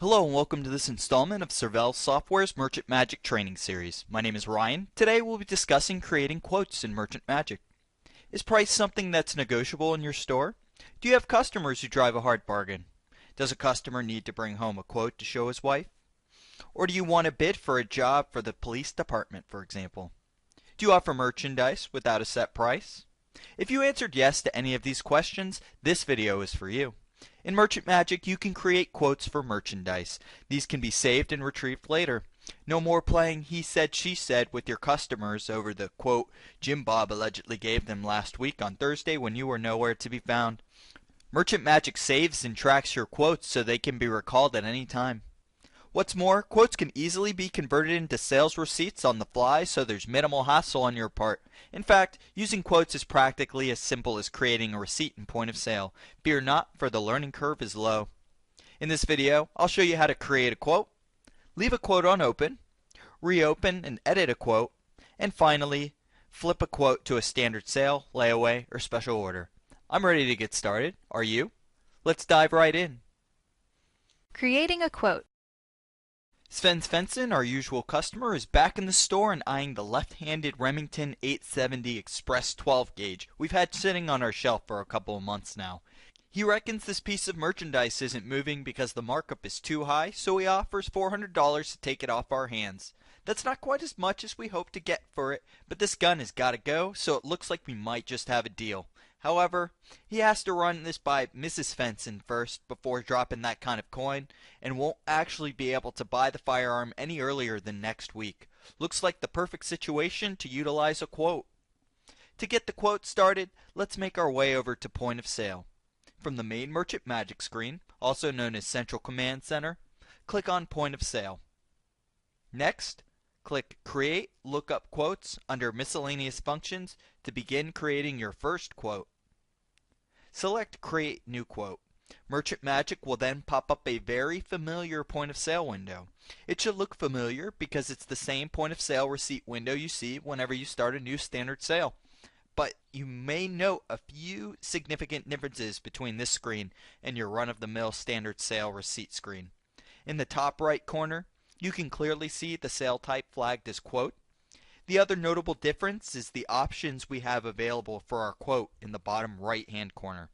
Hello and welcome to this installment of Cervell Software's Merchant Magic training series. My name is Ryan. Today we'll be discussing creating quotes in Merchant Magic. Is price something that's negotiable in your store? Do you have customers who drive a hard bargain? Does a customer need to bring home a quote to show his wife? Or do you want to bid for a job for the police department, for example? Do you offer merchandise without a set price? If you answered yes to any of these questions, this video is for you. In Merchant Magic, you can create quotes for merchandise. These can be saved and retrieved later. No more playing he said, she said with your customers over the quote Jim Bob allegedly gave them last week on Thursday when you were nowhere to be found. Merchant Magic saves and tracks your quotes so they can be recalled at any time. What's more, quotes can easily be converted into sales receipts on the fly, so there's minimal hassle on your part. In fact, using quotes is practically as simple as creating a receipt in point of sale. Fear not, for the learning curve is low. In this video, I'll show you how to create a quote, leave a quote unopened, reopen and edit a quote, and finally, flip a quote to a standard sale, layaway, or special order. I'm ready to get started. Are you? Let's dive right in. Creating a quote. Sven Svensson, our usual customer, is back in the store and eyeing the left-handed Remington 870 Express 12 gauge we've had sitting on our shelf for a couple of months now. He reckons this piece of merchandise isn't moving because the markup is too high, so he offers $400 to take it off our hands. That's not quite as much as we hope to get for it, but this gun has got to go, so it looks like we might just have a deal. However, he has to run this by Mrs. Svensson first before dropping that kind of coin, and won't actually be able to buy the firearm any earlier than next week. Looks like the perfect situation to utilize a quote. To get the quote started, let's make our way over to Point of Sale. From the main Merchant Magic screen, also known as Central Command Center, click on Point of Sale. Next, click Create Lookup Quotes under Miscellaneous Functions to begin creating your first quote. Select Create New Quote. Merchant Magic will then pop up a very familiar point of sale window. It should look familiar because it's the same point of sale receipt window you see whenever you start a new standard sale. But you may note a few significant differences between this screen and your run-of-the-mill standard sale receipt screen. In the top right corner, you can clearly see the sale type flagged as quote. The other notable difference is the options we have available for our quote in the bottom right hand corner.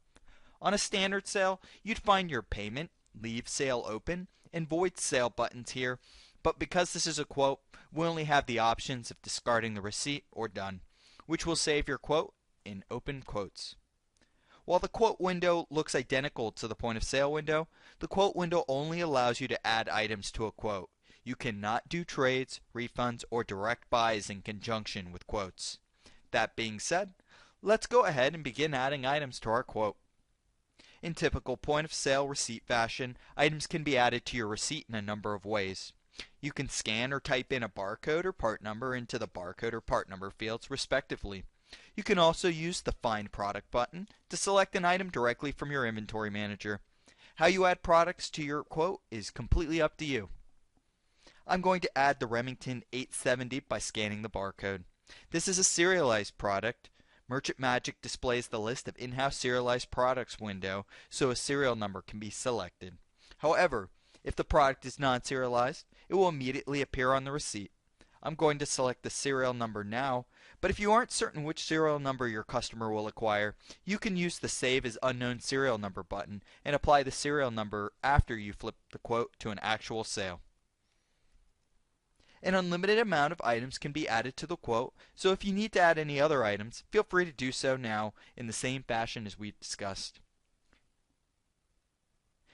On a standard sale, you'd find your payment, leave sale open, and void sale buttons here, but because this is a quote, we only have the options of discarding the receipt or done, which will save your quote in open quotes. While the quote window looks identical to the point of sale window, the quote window only allows you to add items to a quote. You cannot do trades, refunds, or direct buys in conjunction with quotes. That being said, let's go ahead and begin adding items to our quote. In typical point of sale receipt fashion, items can be added to your receipt in a number of ways. You can scan or type in a barcode or part number into the barcode or part number fields respectively. You can also use the Find Product button to select an item directly from your inventory manager. How you add products to your quote is completely up to you. I'm going to add the Remington 870 by scanning the barcode. This is a serialized product. Merchant Magic displays the list of in-house serialized products window so a serial number can be selected. However, if the product is non-serialized, it will immediately appear on the receipt. I'm going to select the serial number now, but if you aren't certain which serial number your customer will acquire, you can use the Save as Unknown Serial Number button and apply the serial number after you flip the quote to an actual sale. An unlimited amount of items can be added to the quote, so if you need to add any other items, feel free to do so now in the same fashion as we've discussed.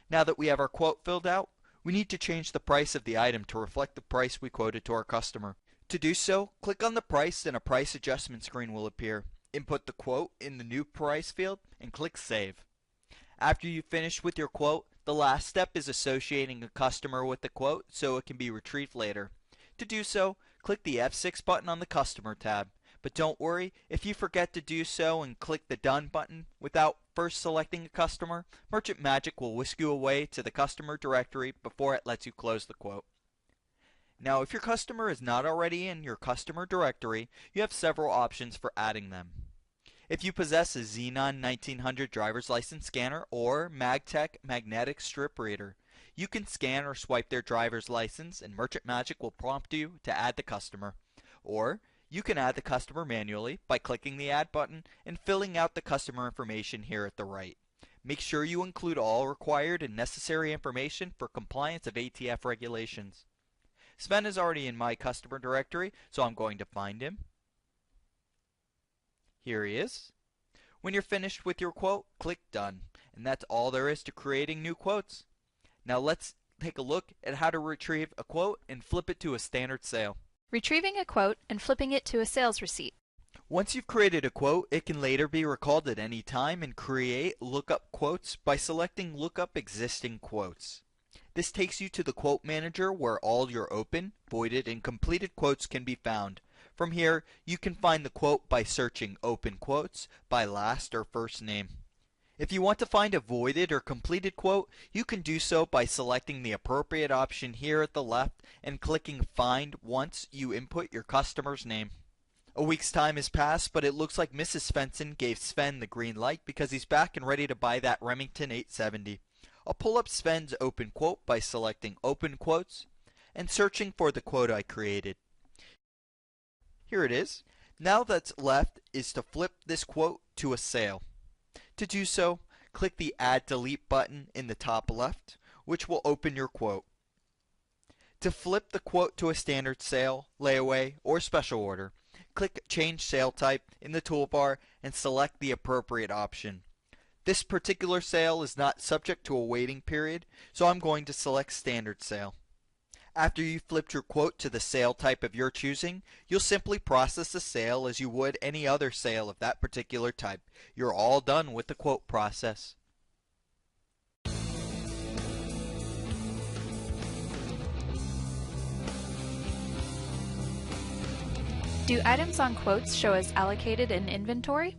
Now that we have our quote filled out, we need to change the price of the item to reflect the price we quoted to our customer. To do so, click on the price and a price adjustment screen will appear. Input the quote in the new price field and click Save. After you finish with your quote, the last step is associating a customer with the quote so it can be retrieved later. To do so, click the F6 button on the Customer tab. But don't worry, if you forget to do so and click the Done button without first selecting a customer, Merchant Magic will whisk you away to the customer directory before it lets you close the quote. Now, if your customer is not already in your customer directory, you have several options for adding them. If you possess a Xenon 1900 driver's license scanner or MagTech magnetic strip reader, You can scan or swipe their driver's license, and Merchant Magic will prompt you to add the customer. Or you can add the customer manually by clicking the Add button and filling out the customer information here at the right. Make sure you include all required and necessary information for compliance of ATF regulations. Sven is already in my customer directory, so I'm going to find him. Here he is. When you're finished with your quote, click Done. And that's all there is to creating new quotes. Now let's take a look at how to retrieve a quote and flip it to a standard sale. Retrieving a quote and flipping it to a sales receipt. Once you've created a quote, it can later be recalled at any time and create lookup quotes by selecting Lookup Existing Quotes. This takes you to the quote manager where all your open, voided, and completed quotes can be found. From here, you can find the quote by searching open quotes by last or first name. If you want to find a voided or completed quote, you can do so by selecting the appropriate option here at the left and clicking Find once you input your customer's name. A week's time has passed, but it looks like Mrs. Svensson gave Sven the green light because he's back and ready to buy that Remington 870. I'll pull up Sven's open quote by selecting Open Quotes and searching for the quote I created. Here it is. Now that's left is to flip this quote to a sale. To do so, click the Add Delete button in the top left, which will open your quote. To flip the quote to a standard sale, layaway, or special order, click Change Sale Type in the toolbar and select the appropriate option. This particular sale is not subject to a waiting period, so I'm going to select Standard Sale. After you've flipped your quote to the sale type of your choosing, you'll simply process the sale as you would any other sale of that particular type. You're all done with the quote process. Do items on quotes show as allocated in inventory?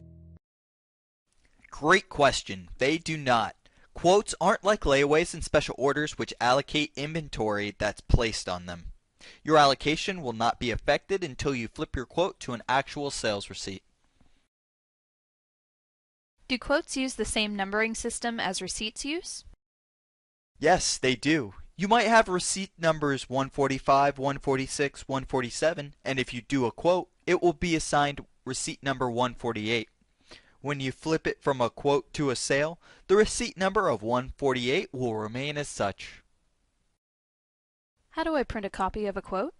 Great question. They do not. Quotes aren't like layaways and special orders which allocate inventory that's placed on them. Your allocation will not be affected until you flip your quote to an actual sales receipt. Do quotes use the same numbering system as receipts use? Yes, they do. You might have receipt numbers 145, 146, 147, and if you do a quote, it will be assigned receipt number 148. When you flip it from a quote to a sale, the receipt number of 148 will remain as such. How do I print a copy of a quote?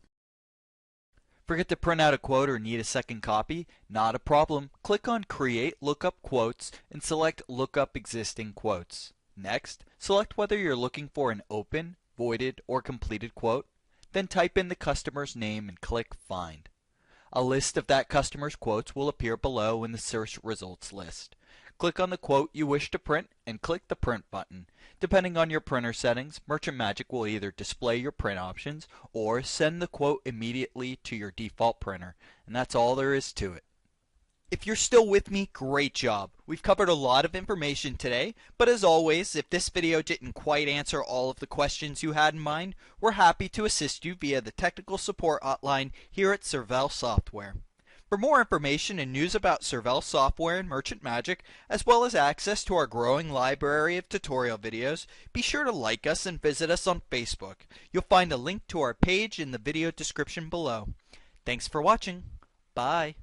Forget to print out a quote or need a second copy? Not a problem. Click on Create Lookup Quotes and select Lookup Existing Quotes. Next, select whether you're looking for an open, voided, or completed quote. Then type in the customer's name and click Find. A list of that customer's quotes will appear below in the search results list. Click on the quote you wish to print and click the Print button. Depending on your printer settings, Merchant Magic will either display your print options or send the quote immediately to your default printer. And that's all there is to it. If you're still with me, great job. We've covered a lot of information today, but as always, if this video didn't quite answer all of the questions you had in mind, we're happy to assist you via the technical support hotline here at Servel Software. For more information and news about Servel Software and Merchant Magic, as well as access to our growing library of tutorial videos, be sure to like us and visit us on Facebook. You'll find a link to our page in the video description below. Thanks for watching. Bye.